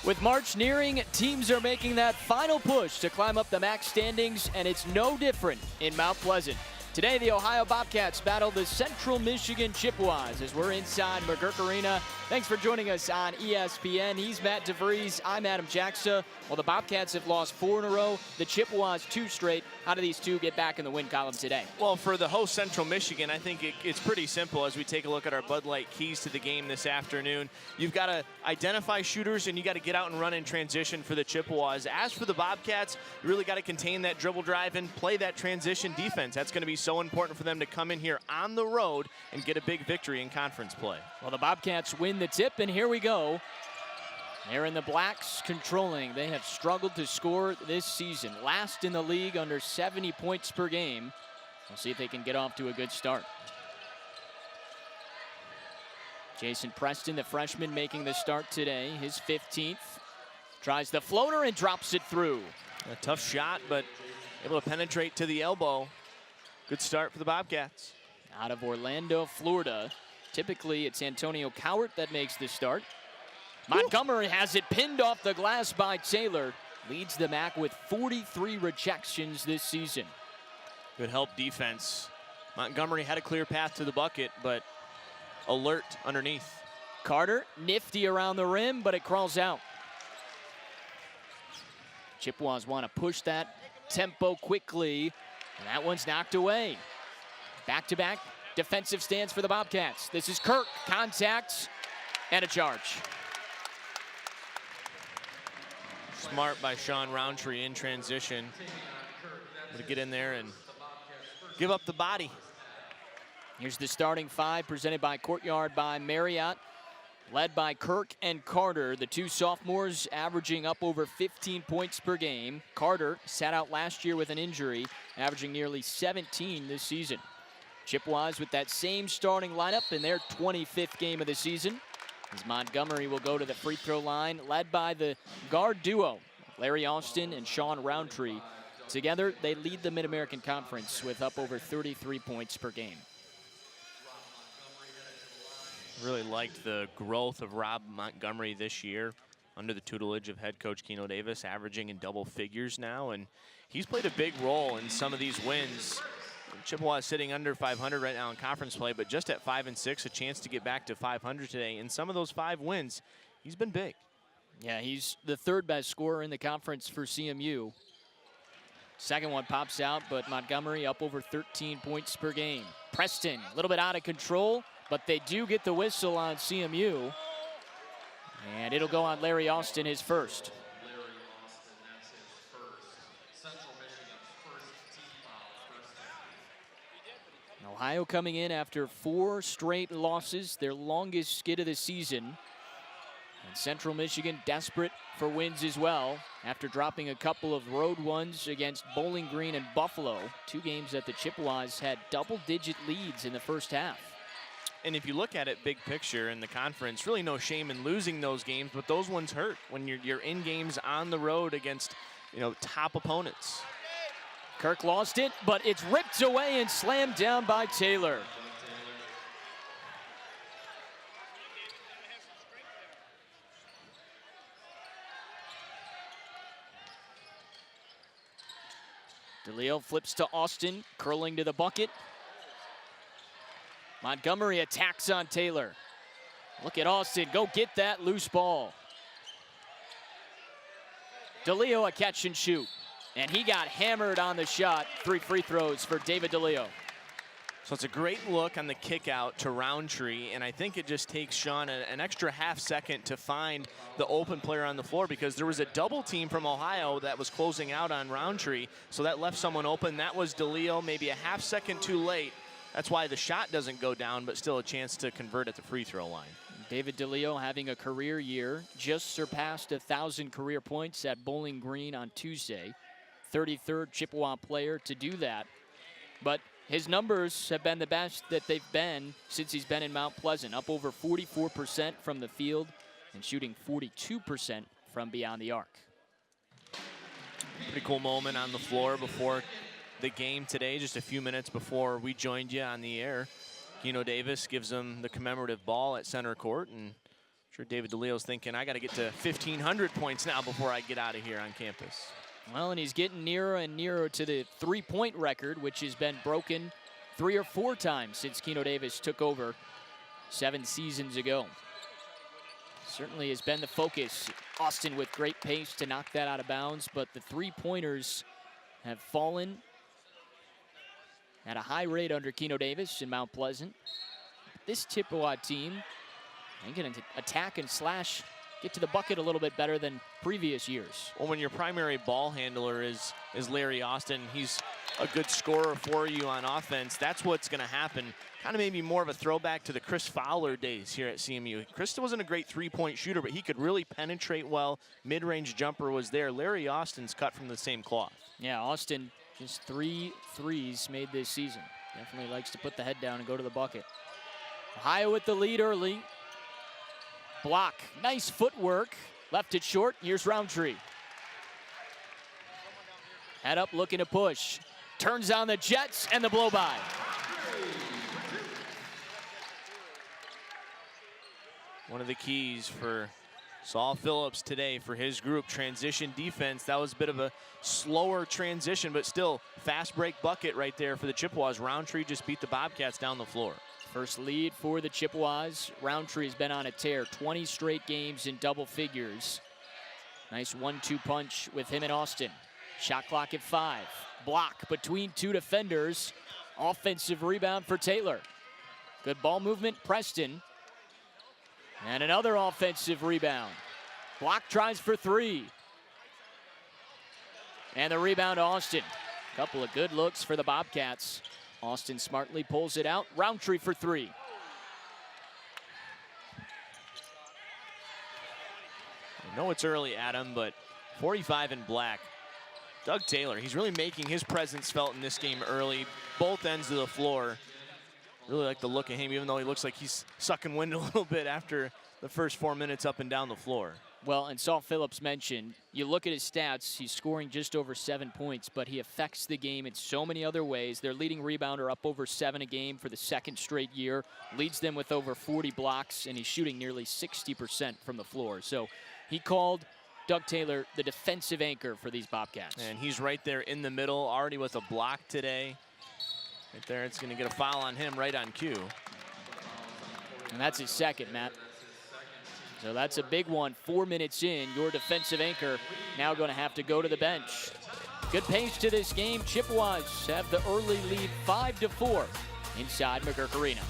With March nearing, teams are making that final push to climb up the MAC standings, and it's no different in Mount Pleasant. Today, the Ohio Bobcats battle the Central Michigan Chippewas as we're inside McGurk Arena. Thanks for joining us on ESPN. He's Matt DeVries. I'm Adam Jacksa. Well, the Bobcats have lost 4 in a row. The Chippewas 2 straight. How do these two get back in the win column today? Well, for the host Central Michigan, I think it's pretty simple as we take a look at our Bud Light keys to the game this afternoon. You've got to identify shooters, and you got to get out and run in transition for the Chippewas. As for the Bobcats, you really got to contain that dribble drive and play that transition defense. That's going to be so important for them to come in here on the road and get a big victory in conference play. Well, the Bobcats win the tip, and here we go. They're in the blacks controlling. They have struggled to score this season. Last in the league under 70 points per game. We'll see if they can get off to a good start. Jason Preston, the freshman, making the start today. His 15th. Tries the floater and drops it through. A tough shot, but able to penetrate to the elbow. Good start for the Bobcats. Out of Orlando, Florida. Typically, it's Antonio Cowart that makes the start. Montgomery has it pinned off the glass by Taylor. Leads the MAC with 43 rejections this season. Good help defense. Montgomery had a clear path to the bucket, but alert underneath. Carter, nifty around the rim, but it crawls out. Chippewas want to push that tempo quickly, and that one's knocked away. Back-to-back defensive stands for the Bobcats. This is Kirk, contact, and a charge. Smart by Sean Roundtree in transition. To get in there and give up the body. Here's the starting 5 presented by Courtyard by Marriott. Led by Kirk and Carter, the two sophomores averaging up over 15 points per game. Carter sat out last year with an injury, averaging nearly 17 this season. Chippewas with that same starting lineup in their 25th game of the season. As Montgomery will go to the free throw line, led by the guard duo, Larry Austin and Sean Roundtree. Together, they lead the Mid-American Conference with up over 33 points per game. Really liked the growth of Rob Montgomery this year under the tutelage of head coach Keno Davis, averaging in double figures now, and he's played a big role in some of these wins. Chippewa sitting under 500 right now in conference play, but just at 5-6, a chance to get back to 500 today. In some of those 5 wins, he's been big. Yeah, he's the 3rd best scorer in the conference for CMU. Second one pops out, but Montgomery up over 13 points per game. Preston, a little bit out of control, but they do get the whistle on CMU. And it'll go on Larry Austin, his first. Ohio coming in after 4 straight losses, their longest skid of the season. And Central Michigan desperate for wins as well after dropping a couple of road ones against Bowling Green and Buffalo. 2 games that the Chippewas had double-digit leads in the first half. And if you look at it big picture in the conference, really no shame in losing those games, but those ones hurt when you're in games on the road against, top opponents. Kirk lost it, but it's ripped away and slammed down by Taylor. DeLeo flips to Austin, curling to the bucket. Montgomery attacks on Taylor. Look at Austin, go get that loose ball. DeLeo a catch and shoot. And he got hammered on the shot. 3 free throws for David DeLeo. So it's a great look on the kick out to Roundtree, and I think it just takes Sean an extra half second to find the open player on the floor, because there was a double team from Ohio that was closing out on Roundtree, so that left someone open. That was DeLeo, maybe a half second too late. That's why the shot doesn't go down, but still a chance to convert at the free throw line. David DeLeo having a career year, just surpassed 1,000 career points at Bowling Green on Tuesday. 33rd Chippewa player to do that. But his numbers have been the best that they've been since he's been in Mount Pleasant, up over 44% from the field and shooting 42% from beyond the arc. Pretty cool moment on the floor before the game today, just a few minutes before we joined you on the air. Keno Davis gives them the commemorative ball at center court, and Sure, David DeLeo's thinking, I got to get to 1,500 points now before I get out of here on campus. Well, and he's getting nearer and nearer to the three-point record, which has been broken 3 or 4 times since Keno Davis took over 7 seasons ago. Certainly has been the focus. Austin with great pace to knock that out of bounds, but the three-pointers have fallen at a high rate under Keno Davis in Mount Pleasant. This Chippewa team, they can attack and slash, get to the bucket a little bit better than previous years. Well, when your primary ball handler is Larry Austin, he's a good scorer for you on offense. That's what's going to happen. Kind of maybe more of a throwback to the Chris Fowler days here at CMU. Chris wasn't a great three-point shooter, but he could really penetrate well. Mid-range jumper was there. Larry Austin's cut from the same cloth. Yeah, Austin just 3 threes made this season. Definitely likes to put the head down and go to the bucket. Ohio with the lead early. Block, nice footwork. Left it short, here's Roundtree. Head up, looking to push. Turns on the Jets and the blow-by. One of the keys for Saul Phillips today for his group, transition defense. That was a bit of a slower transition, but still fast break bucket right there for the Chippewas. Roundtree just beat the Bobcats down the floor. First lead for the Chippewas. Roundtree's been on a tear, 20 straight games in double figures. Nice 1-2 punch with him and Austin. Shot clock at 5. Block between 2 defenders. Offensive rebound for Taylor. Good ball movement, Preston. And another offensive rebound. Block tries for 3. And the rebound to Austin. Couple of good looks for the Bobcats. Austin smartly pulls it out. Roundtree for 3. I know it's early, Adam, but 45 in black. Doug Taylor, he's really making his presence felt in this game early. Both ends of the floor. Really like the look of him, even though he looks like he's sucking wind a little bit after the first 4 minutes up and down the floor. Well, and Saul Phillips mentioned, you look at his stats, he's scoring just over 7 points, but he affects the game in so many other ways. Their leading rebounder up over 7 a game for the 2nd straight year, leads them with over 40 blocks, and he's shooting nearly 60% from the floor. So he called Doug Taylor the defensive anchor for these Bobcats. And he's right there in the middle, already with a block today. Right there, it's going to get a foul on him right on cue. And that's his 2nd, Matt. So that's a big one. 4 minutes in, your defensive anchor now going to have to go to the bench. Good pace to this game. Chippewas have the early lead 5-4 inside McGurk Arena.